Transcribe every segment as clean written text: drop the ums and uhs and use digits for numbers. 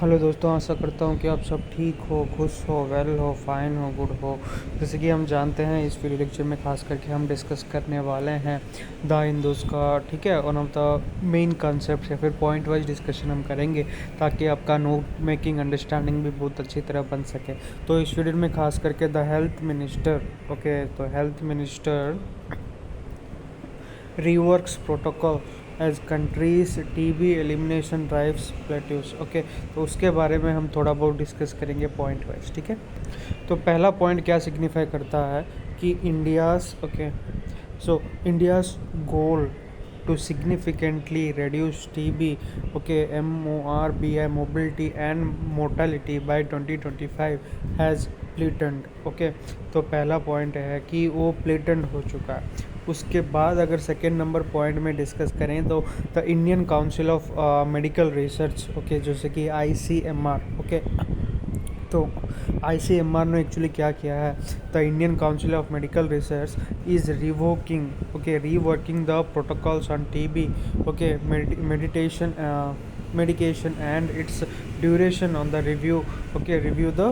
Hello दोस्तों, आशा करता हूँ कि आप सब ठीक हो, खुश हो, वेल हो, फाइन हो, गुड हो। जैसे कि हम जानते हैं इस वीडियो लेक्चर में खास करके हम डिस्कस करने वाले हैं द हिंदूज़ का, ठीक है, one of the main concept या फिर पॉइंट वाइज डिस्कशन हम करेंगे ताकि आपका नोट मेकिंग अंडरस्टैंडिंग भी बहुत अच्छी तरह बन सके। तो इस वीडियो में खास करके द हेल्थ मिनिस्टर, ओके, तो health minister reworks protocol as countries TB elimination drives plateaus. Okay, तो उसके बारे में हम थोड़ा बहुत डिस्कस करेंगे पॉइंट वाइज, ठीक है। तो पहला पॉइंट क्या सिग्निफाई करता है कि India's, okay, so India's goal to significantly reduce TB, okay, MORBI mobility and mortality by 2025 has plateaued, okay. तो पहला पॉइंट है कि वो प्लेटेंट हो चुका है। उसके बाद अगर सेकेंड नंबर पॉइंट में डिस्कस करें तो the Indian council of medical research, okay, जैसे कि ICMR, ओके। तो ICMR ने एक्चुअली क्या किया है, the Indian council of medical research is revoking, okay, reworking the protocols on TB, okay, meditation medication and its duration on the review, okay, review the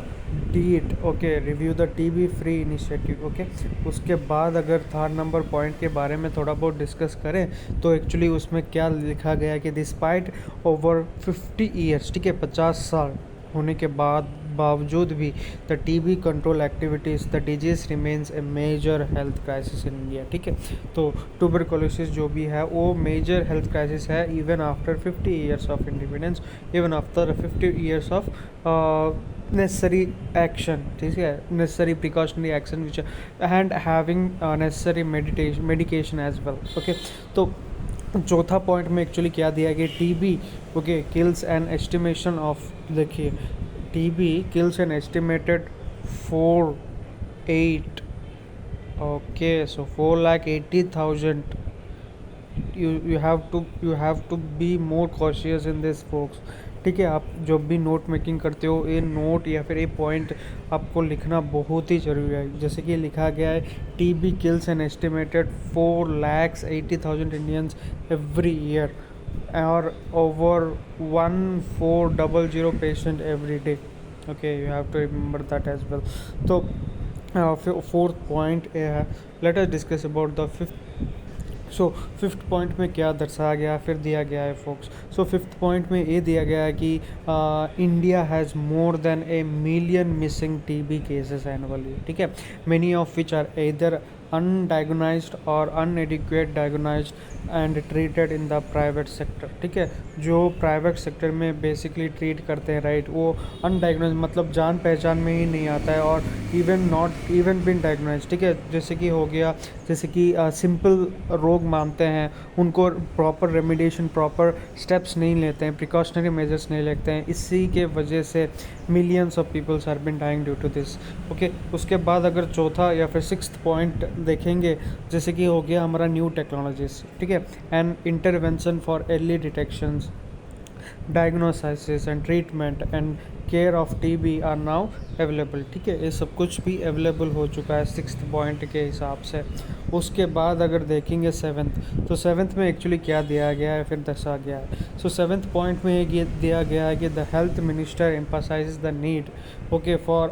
DEET, okay, review the TB free initiative, okay। उसके बाद अगर third number point के बारे में थोड़ा बहुत discuss करें तो एक्चुअली उसमें क्या लिखा गया है कि डिस्पाइट ओवर 50 ईयर्स, ठीक है, 50 साल होने के बावजूद भी the TB control activities, the disease remains a major health crisis in India, ठीक है। तो ट्यूबरकुलोसिस जो भी है वो मेजर हेल्थ क्राइसिस है even after 50 years of independence, even after 50 years of necessary action, ठीक है, necessary precautionary action which and having necessary medication as well, okay। तो चौथा पॉइंट में एक्चुअली क्या दिया गया, TB, okay, kills an estimation of, देखिए, TB kills an estimated 4 8, okay, so 4,80,000। you have to be more cautious in this folks, ठीक है। आप जब भी नोट मेकिंग करते हो ये नोट या फिर ये पॉइंट आपको लिखना बहुत ही ज़रूरी है। जैसे कि लिखा गया है TB kills an estimated 4,80,000 Indians every year और over 1400 patient every day, okay, you have to remember that as well. तो फोर्थ पॉइंट ये है, let us discuss about the fifth. So fifth point में क्या दर्शाया गया फिर दिया गया है फोक्स। सो फिफ्थ पॉइंट में ये दिया गया है कि India has more than a million missing TB cases annually, ठीक है, many of which are either undiagnosed or inadequate diagnosed and treated in the private sector, ठीक है। जो प्राइवेट सेक्टर में बेसिकली ट्रीट करते हैं, राइट, वो अनडायग्नाइज मतलब जान पहचान में ही नहीं आता है और इवन बिन डायग्नाइज, ठीक है। जैसे कि हो गया, जैसे कि सिंपल रोग मानते हैं उनको प्रॉपर रेमिडिएशन, प्रॉपर स्टेप्स नहीं लेते हैं, प्रिकॉशनरी मेजर्स नहीं लेते हैं, इसी के वजह से millions of peoples are been dying due to this, okay. उसके बाद अगर चौथा या फिर सिक्स्थ पॉइंट देखेंगे, जैसे कि हो गया हमारा न्यू टेक्नोलॉजीज, ठीक है, and intervention for early detections, diagnosis and treatment and care of TB are now available, ठीक है। ये सब कुछ भी अवेलेबल हो चुका है सिक्स्थ पॉइंट के हिसाब से। उसके बाद अगर देखेंगे सेवन्थ, तो सेवन्थ में एक्चुअली क्या दिया गया है फिर दर्शा गया है। सो सेवन्थ पॉइंट में ये दिया गया है कि the health minister emphasises the need, okay, for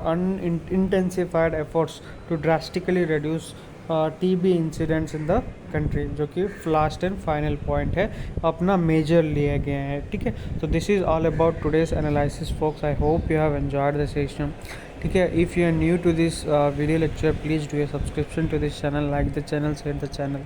intensified efforts to drastically reduce TB incidents in the country, जो कि लास्ट एंड फाइनल पॉइंट है, अपना मेजर लिए गए हैं, ठीक है। तो this is all about today's analysis folks. I hope you have enjoyed the session, ठीक है। If you are new to this video lecture, please do a subscription to this channel, like the channel, share the channel.